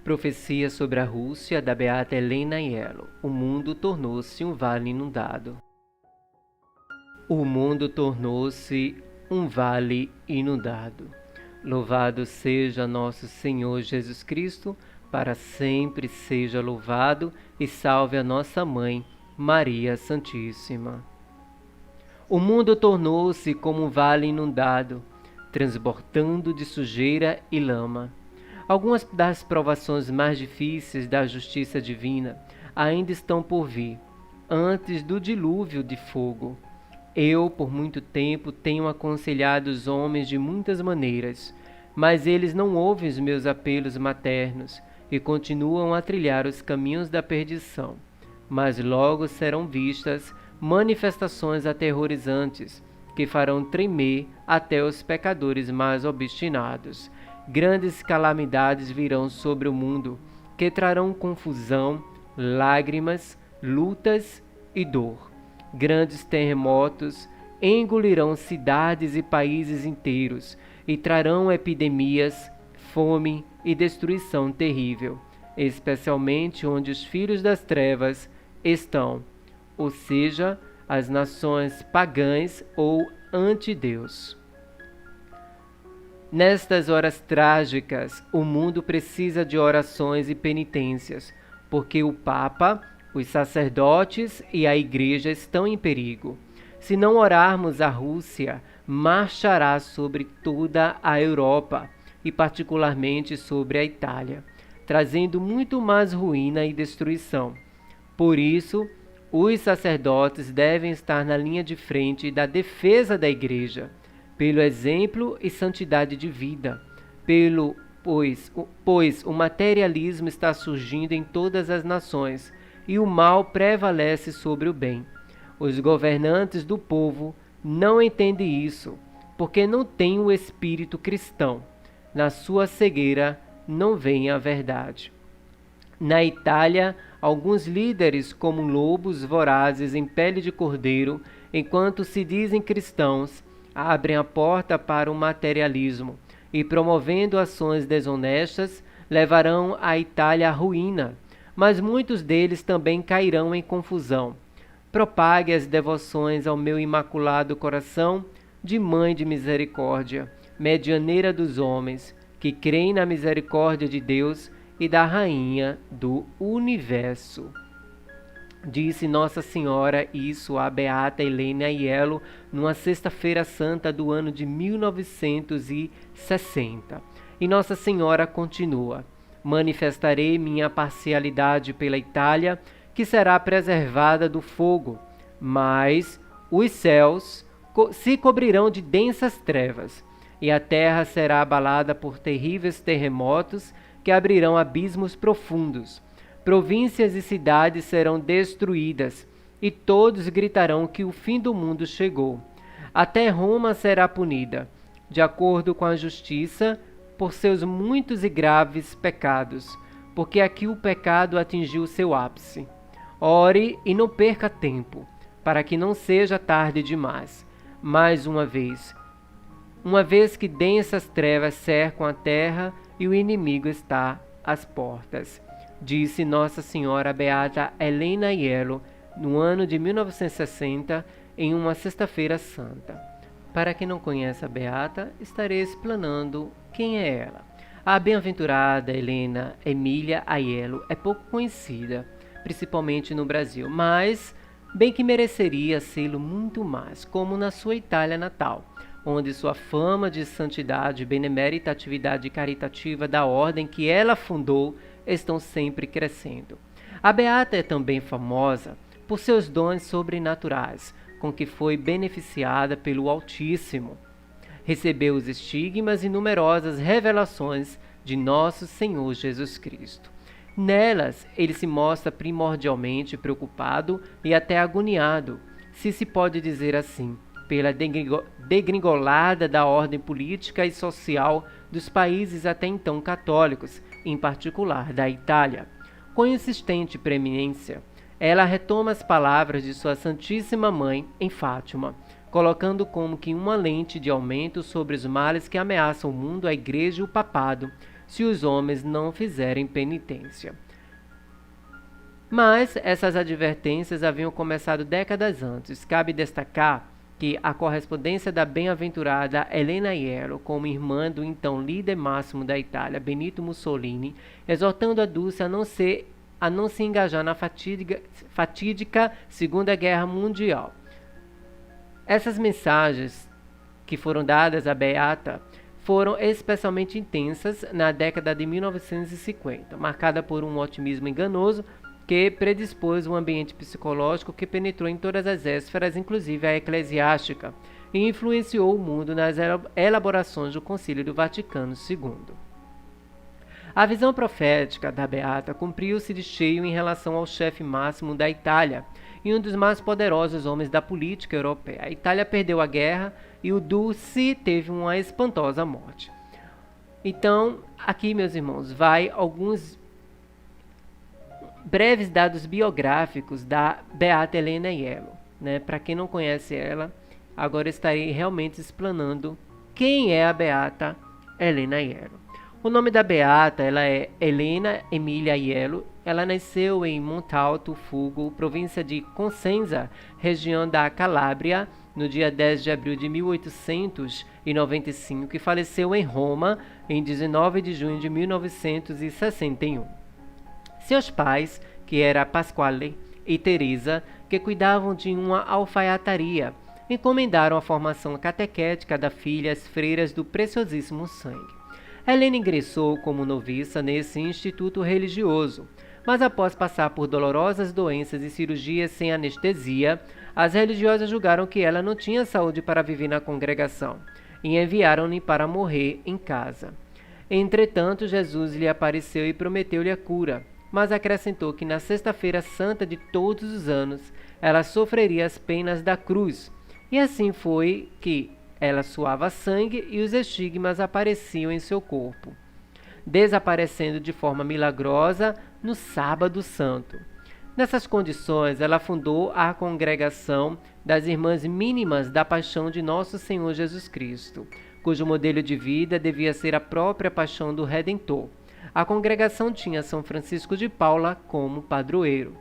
Profecia sobre a Rússia, da beata Helena Aiello. O mundo tornou-se um vale inundado. O mundo tornou-se um vale inundado. Louvado seja nosso Senhor Jesus Cristo, para sempre seja louvado, e salve a nossa Mãe, Maria Santíssima. O mundo tornou-se como um vale inundado, transbordando de sujeira e lama. Algumas das provações mais difíceis da justiça divina ainda estão por vir, antes do dilúvio de fogo. Eu, por muito tempo, tenho aconselhado os homens de muitas maneiras, mas eles não ouvem os meus apelos maternos e continuam a trilhar os caminhos da perdição. Mas logo serão vistas manifestações aterrorizantes que farão tremer até os pecadores mais obstinados. Grandes calamidades virão sobre o mundo, que trarão confusão, lágrimas, lutas e dor. Grandes terremotos engolirão cidades e países inteiros e trarão epidemias, fome e destruição terrível, especialmente onde os filhos das trevas estão, ou seja, as nações pagãs ou anti-Deus. Nestas horas trágicas, o mundo precisa de orações e penitências, porque o Papa, os sacerdotes e a Igreja estão em perigo. Se não orarmos, a Rússia marchará sobre toda a Europa e particularmente sobre a Itália, trazendo muito mais ruína e destruição. Por isso, os sacerdotes devem estar na linha de frente da defesa da Igreja, pelo exemplo e santidade de vida, pois o materialismo está surgindo em todas as nações e o mal prevalece sobre o bem. Os governantes do povo não entendem isso, porque não têm o espírito cristão. Na sua cegueira não veem a verdade. Na Itália, alguns líderes, como lobos vorazes em pele de cordeiro, enquanto se dizem cristãos, abrem a porta para o materialismo e, promovendo ações desonestas, levarão a Itália à ruína, mas muitos deles também cairão em confusão. Propague as devoções ao meu imaculado coração de Mãe de Misericórdia, medianeira dos homens, que creem na misericórdia de Deus e da Rainha do Universo. Disse Nossa Senhora isso à beata Helena Aiello numa sexta-feira santa do ano de 1960. E Nossa Senhora continua: manifestarei minha parcialidade pela Itália, que será preservada do fogo, mas os céus se cobrirão de densas trevas, e a terra será abalada por terríveis terremotos que abrirão abismos profundos. Províncias e cidades serão destruídas, e todos gritarão que o fim do mundo chegou. Até Roma será punida, de acordo com a justiça, por seus muitos e graves pecados, porque aqui o pecado atingiu seu ápice. Ore e não perca tempo, para que não seja tarde demais. Mais uma vez que densas trevas cercam a terra e o inimigo está às portas. Disse Nossa Senhora Beata Helena Aiello no ano de 1960, em uma sexta-feira santa. Para quem não conhece a Beata, estarei explanando quem é ela. A bem-aventurada Helena Emília Aiello é pouco conhecida, principalmente no Brasil, mas bem que mereceria sê-lo muito mais, como na sua Itália natal, onde sua fama de santidade e benemérita atividade caritativa da ordem que ela fundou estão sempre crescendo. A Beata é também famosa por seus dons sobrenaturais, com que foi beneficiada pelo Altíssimo. Recebeu os estigmas e numerosas revelações de nosso Senhor Jesus Cristo. Nelas, ele se mostra primordialmente preocupado e até agoniado, se pode dizer assim, pela degringolada da ordem política e social dos países até então católicos, em particular da Itália. Com insistente preeminência, ela retoma as palavras de sua Santíssima Mãe em Fátima, colocando como que uma lente de aumento sobre os males que ameaçam o mundo, a Igreja e o Papado, se os homens não fizerem penitência. Mas essas advertências haviam começado décadas antes. Cabe destacar que a correspondência da bem-aventurada Helena Aiello com a irmã do então líder máximo da Itália, Benito Mussolini, exortando a Dulce a não se engajar na fatídica Segunda Guerra Mundial. Essas mensagens que foram dadas à Beata foram especialmente intensas na década de 1950, marcada por um otimismo enganoso que predispôs um ambiente psicológico que penetrou em todas as esferas, inclusive a eclesiástica, e influenciou o mundo nas elaborações do Concílio do Vaticano II. A visão profética da Beata cumpriu-se de cheio em relação ao chefe máximo da Itália e um dos mais poderosos homens da política europeia. A Itália perdeu a guerra e o Dulce teve uma espantosa morte. Então, aqui, meus irmãos, vai alguns breves dados biográficos da Beata Helena Aiello. Para quem não conhece ela, agora estarei realmente explanando quem é a Beata Helena Aiello. O nome da Beata ela é Helena Emilia Aiello. Ela nasceu em Montalto Fugo, província de Cosenza, região da Calábria, no dia 10 de abril de 1895 e faleceu em Roma em 19 de junho de 1961. Seus pais, que eram Pasquale e Teresa, que cuidavam de uma alfaiataria, encomendaram a formação catequética da filha às freiras do Preciosíssimo Sangue. Helena ingressou como noviça nesse instituto religioso, mas após passar por dolorosas doenças e cirurgias sem anestesia, as religiosas julgaram que ela não tinha saúde para viver na congregação e enviaram-na para morrer em casa. Entretanto, Jesus lhe apareceu e prometeu-lhe a cura, mas acrescentou que na sexta-feira santa de todos os anos ela sofreria as penas da cruz, e assim foi que ela suava sangue e os estigmas apareciam em seu corpo, desaparecendo de forma milagrosa no Sábado Santo. Nessas condições, ela fundou a Congregação das Irmãs Mínimas da Paixão de Nosso Senhor Jesus Cristo, cujo modelo de vida devia ser a própria paixão do Redentor. A congregação tinha São Francisco de Paula como padroeiro.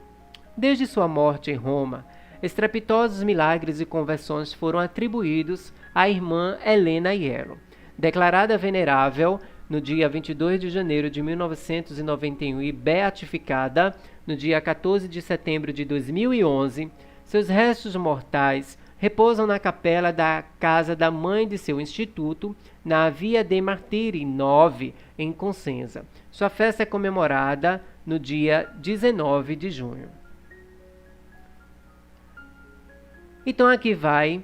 Desde sua morte em Roma, estrepitosos milagres e conversões foram atribuídos à irmã Helena Aiello. Declarada venerável no dia 22 de janeiro de 1991 e beatificada no dia 14 de setembro de 2011, seus restos mortais repousam na capela da casa da mãe de seu instituto, na Via dei Martiri 9, em Cosenza. Sua festa é comemorada no dia 19 de junho. Então aqui vai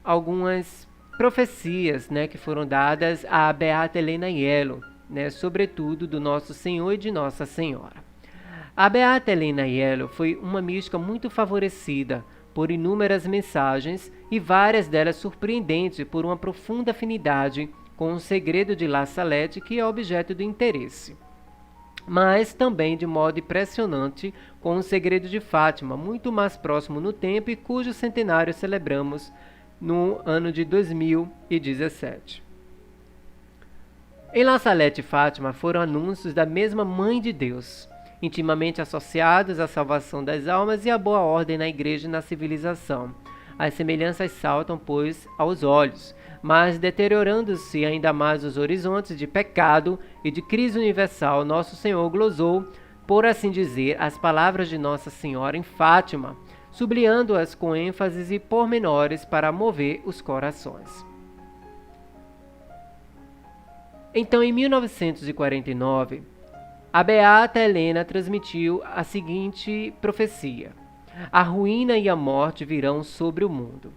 algumas profecias que foram dadas à Beata Helena Aiello, sobretudo do Nosso Senhor e de Nossa Senhora. A Beata Helena Aiello foi uma mística muito favorecida por inúmeras mensagens e várias delas surpreendentes por uma profunda afinidade com o segredo de La Salette, que é objeto do interesse, mas também de modo impressionante com o segredo de Fátima, muito mais próximo no tempo e cujo centenário celebramos no ano de 2017. Em La Salette e Fátima foram anúncios da mesma Mãe de Deus, intimamente associados à salvação das almas e à boa ordem na igreja e na civilização. As semelhanças saltam, pois, aos olhos, mas deteriorando-se ainda mais os horizontes de pecado e de crise universal, Nosso Senhor glosou, por assim dizer, as palavras de Nossa Senhora em Fátima, sublinhando-as com ênfases e pormenores para mover os corações. Então, em 1949, a Beata Helena transmitiu a seguinte profecia: a ruína e a morte virão sobre o mundo.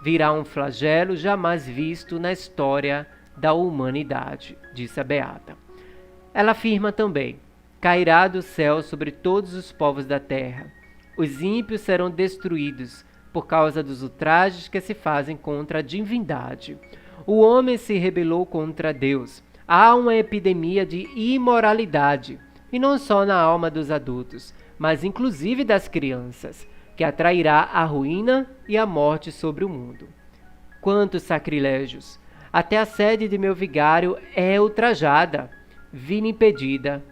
Virá um flagelo jamais visto na história da humanidade, disse a Beata. Ela afirma também: cairá do céu sobre todos os povos da terra. Os ímpios serão destruídos por causa dos ultrajes que se fazem contra a divindade. O homem se rebelou contra Deus. Há uma epidemia de imoralidade, e não só na alma dos adultos, mas inclusive das crianças, que atrairá a ruína e a morte sobre o mundo. Quantos sacrilégios! Até a sede de meu vigário é ultrajada. vilipendiada,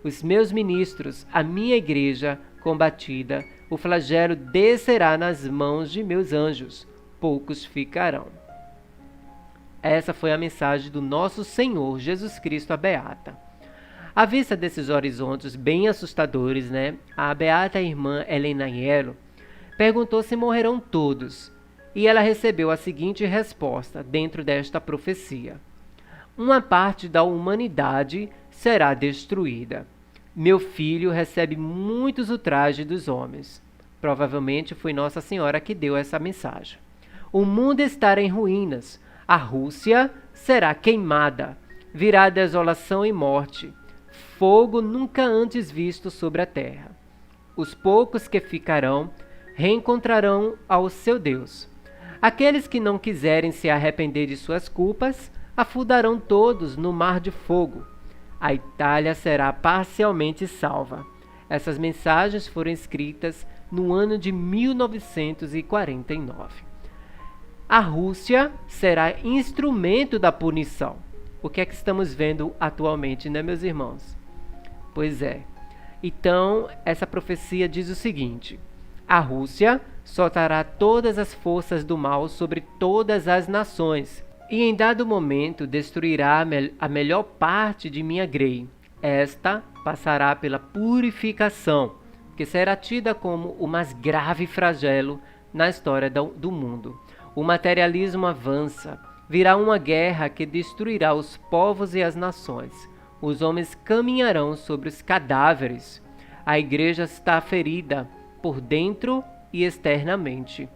os meus ministros, a minha igreja combatida, o flagelo descerá nas mãos de meus anjos, poucos ficarão. Essa foi a mensagem do nosso Senhor Jesus Cristo à beata. À vista desses horizontes bem assustadores, a beata irmã Helena Aiello perguntou se morrerão todos, e ela recebeu a seguinte resposta dentro desta profecia: uma parte da humanidade será destruída. Meu filho recebe muitos ultrajes dos homens. Provavelmente foi Nossa Senhora que deu essa mensagem. O mundo estará em ruínas. A Rússia será queimada. Virá desolação e morte. Fogo nunca antes visto sobre a terra. Os poucos que ficarão reencontrarão ao seu Deus. Aqueles que não quiserem se arrepender de suas culpas afundarão todos no mar de fogo. A Itália será parcialmente salva. Essas mensagens foram escritas no ano de 1949. A Rússia será instrumento da punição. O que é que estamos vendo atualmente, meus irmãos? Pois é. Então, essa profecia diz o seguinte: a Rússia soltará todas as forças do mal sobre todas as nações, e em dado momento destruirá a melhor parte de minha grei. Esta passará pela purificação, que será tida como o mais grave flagelo na história do mundo. O materialismo avança. Virá uma guerra que destruirá os povos e as nações. Os homens caminharão sobre os cadáveres. A igreja está ferida por dentro e externamente.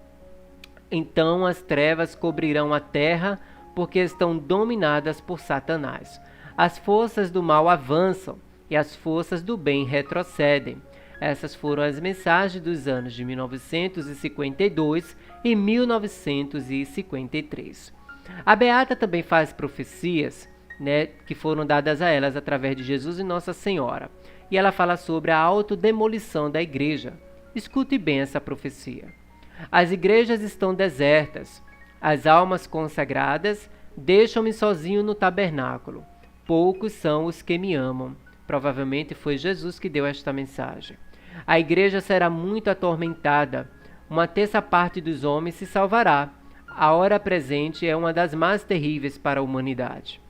Então as trevas cobrirão a terra, porque estão dominadas por Satanás. As forças do mal avançam e as forças do bem retrocedem. Essas foram as mensagens dos anos de 1952 e 1953. A beata também faz profecias, que foram dadas a elas através de Jesus e Nossa Senhora. E ela fala sobre a autodemolição da igreja. Escute bem essa profecia. As igrejas estão desertas. As almas consagradas deixam-me sozinho no tabernáculo. Poucos são os que me amam. Provavelmente foi Jesus que deu esta mensagem. A igreja será muito atormentada. Uma terça parte dos homens se salvará. A hora presente é uma das mais terríveis para a humanidade.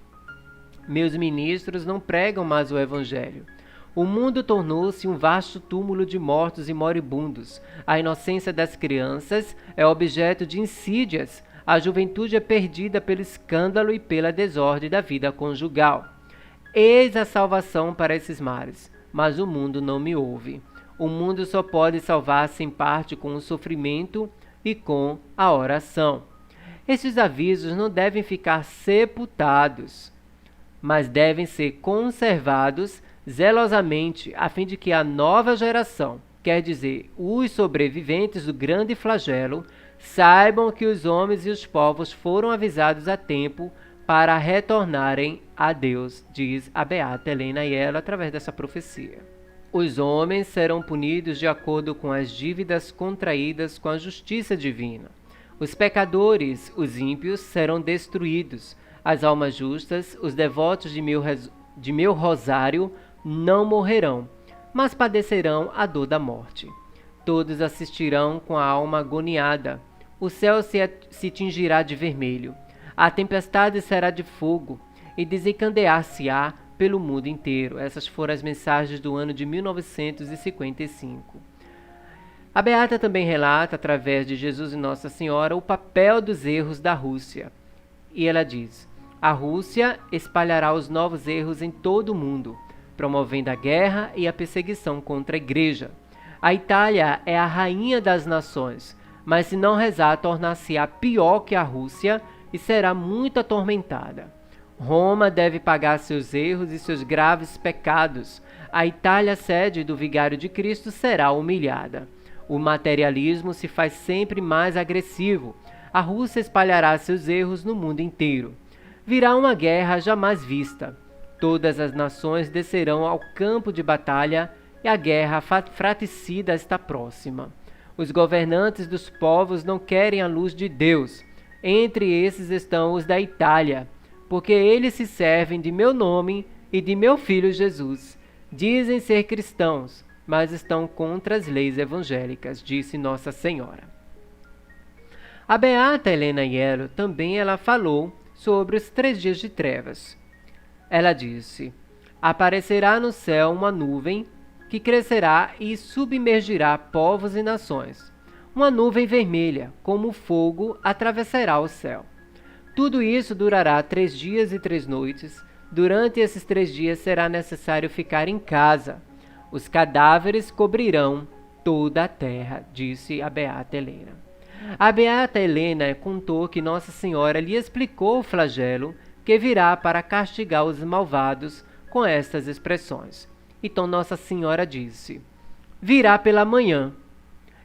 Meus ministros não pregam mais o evangelho. O mundo tornou-se um vasto túmulo de mortos e moribundos. A inocência das crianças é objeto de insídias. A juventude é perdida pelo escândalo e pela desordem da vida conjugal. Eis a salvação para esses mares, mas o mundo não me ouve. O mundo só pode salvar-se em parte com o sofrimento e com a oração. Esses avisos não devem ficar sepultados, mas devem ser conservados zelosamente, a fim de que a nova geração, quer dizer, os sobreviventes do grande flagelo, saibam que os homens e os povos foram avisados a tempo para retornarem a Deus, diz a beata Helena Aiello através dessa profecia. Os homens serão punidos de acordo com as dívidas contraídas com a justiça divina. Os pecadores, os ímpios, serão destruídos. As almas justas, os devotos de meu rosário, não morrerão, mas padecerão a dor da morte. Todos assistirão com a alma agoniada. O céu se tingirá de vermelho. A tempestade será de fogo e desencadear-se-á pelo mundo inteiro. Essas foram as mensagens do ano de 1955. A beata também relata, através de Jesus e Nossa Senhora, o papel dos erros da Rússia. E ela diz: a Rússia espalhará os novos erros em todo o mundo, promovendo a guerra e a perseguição contra a igreja. A Itália é a rainha das nações, mas se não rezar, tornar-se-á pior que a Rússia e será muito atormentada. Roma deve pagar seus erros e seus graves pecados. A Itália, sede do Vigário de Cristo, será humilhada. O materialismo se faz sempre mais agressivo. A Rússia espalhará seus erros no mundo inteiro. Virá uma guerra jamais vista. Todas as nações descerão ao campo de batalha e a guerra fratricida está próxima. Os governantes dos povos não querem a luz de Deus. Entre esses estão os da Itália. porque eles se servem de meu nome e de meu filho Jesus. Dizem ser cristãos, mas estão contra as leis evangélicas, disse Nossa Senhora. A beata Helena Aiello também ela falou sobre os 3 dias de trevas. Ela disse: aparecerá no céu uma nuvem que crescerá e submergirá povos e nações. Uma nuvem vermelha, como fogo, atravessará o céu. Tudo isso durará 3 dias e 3 noites. Durante esses 3 dias será necessário ficar em casa. Os cadáveres cobrirão toda a terra, disse a beata Helena. A beata Helena contou que Nossa Senhora lhe explicou o flagelo que virá para castigar os malvados com estas expressões. Então Nossa Senhora disse: virá pela manhã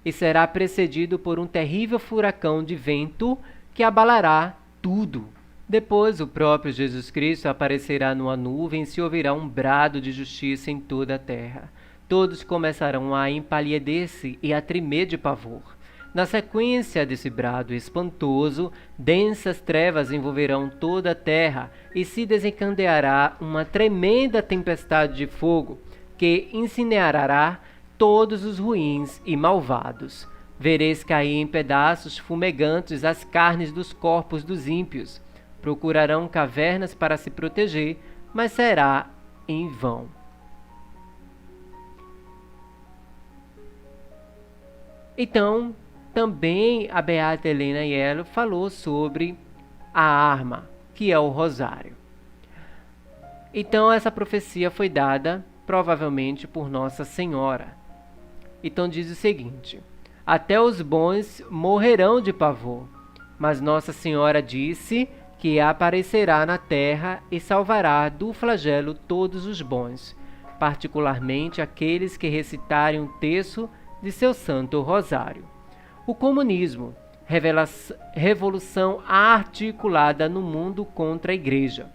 e será precedido por um terrível furacão de vento que abalará tudo. Depois o próprio Jesus Cristo aparecerá numa nuvem e se ouvirá um brado de justiça em toda a terra. Todos começarão a empalidecer e a tremer de pavor. Na sequência desse brado espantoso, densas trevas envolverão toda a terra e se desencadeará uma tremenda tempestade de fogo que incinerará todos os ruins e malvados. Vereis cair em pedaços fumegantes as carnes dos corpos dos ímpios. Procurarão cavernas para se proteger, mas será em vão. Então, também a beata Helena Aiello falou sobre a arma, que é o rosário. Então, essa profecia foi dada, provavelmente, por Nossa Senhora. Então, diz o seguinte: até os bons morrerão de pavor, mas Nossa Senhora disse que aparecerá na terra e salvará do flagelo todos os bons, particularmente aqueles que recitarem um terço de seu santo rosário. O comunismo, revolução articulada no mundo contra a Igreja.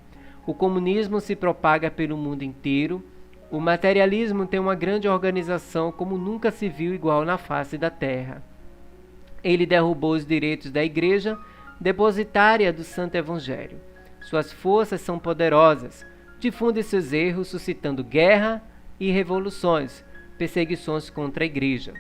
O comunismo se propaga pelo mundo inteiro. O materialismo tem uma grande organização como nunca se viu igual na face da terra. Ele derrubou os direitos da Igreja, depositária do Santo Evangelho. Suas forças são poderosas, difunde seus erros suscitando guerra e revoluções, perseguições contra a Igreja.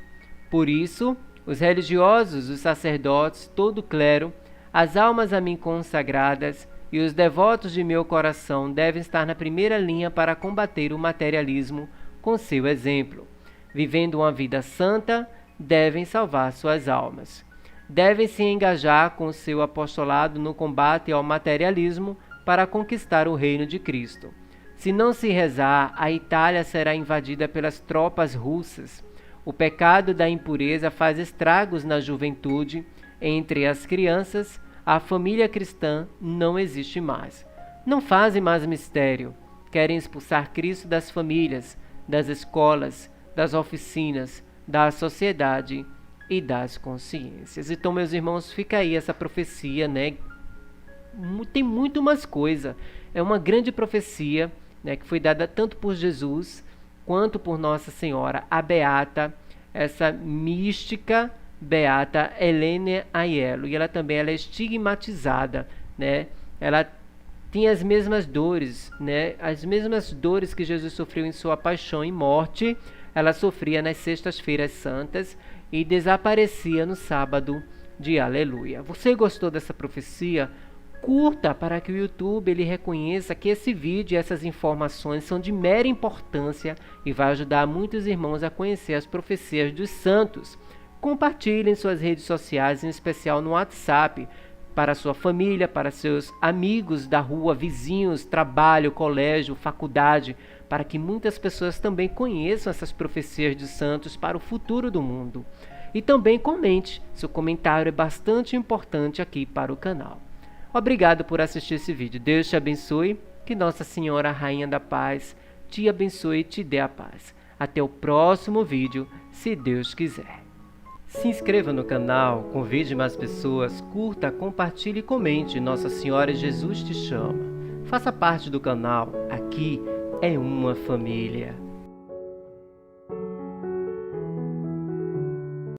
Por isso, os religiosos, os sacerdotes, todo o clero, as almas a mim consagradas e os devotos de meu coração devem estar na primeira linha para combater o materialismo com seu exemplo. Vivendo uma vida santa, devem salvar suas almas. Devem se engajar com seu apostolado no combate ao materialismo para conquistar o reino de Cristo. Se não se rezar, a Itália será invadida pelas tropas russas. O pecado da impureza faz estragos na juventude. Entre as crianças, a família cristã não existe mais. Não fazem mais mistério. Querem expulsar Cristo das famílias, das escolas, das oficinas, da sociedade e das consciências. Então, meus irmãos, fica aí essa profecia, né? Tem muito mais coisa. É uma grande profecia, né, que foi dada tanto por Jesus quanto por Nossa Senhora, a beata, essa mística beata Helena Aiello. E ela também é estigmatizada, né? Ela tinha as mesmas dores, né? As mesmas dores que Jesus sofreu em sua paixão e morte, ela sofria nas sextas-feiras santas e desaparecia no sábado de Aleluia. Você gostou dessa profecia? Curta para que o YouTube ele reconheça que esse vídeo e essas informações são de mera importância e vai ajudar muitos irmãos a conhecer as profecias dos santos. Compartilhe em suas redes sociais, em especial no WhatsApp, para sua família, para seus amigos da rua, vizinhos, trabalho, colégio, faculdade, para que muitas pessoas também conheçam essas profecias dos santos para o futuro do mundo. E também comente, seu comentário é bastante importante aqui para o canal. Obrigado por assistir esse vídeo. Deus te abençoe, que Nossa Senhora, Rainha da Paz, te abençoe e te dê a paz. Até o próximo vídeo, se Deus quiser. Se inscreva no canal, convide mais pessoas, curta, compartilhe e comente. Nossa Senhora e Jesus te chama. Faça parte do canal. Aqui é uma família.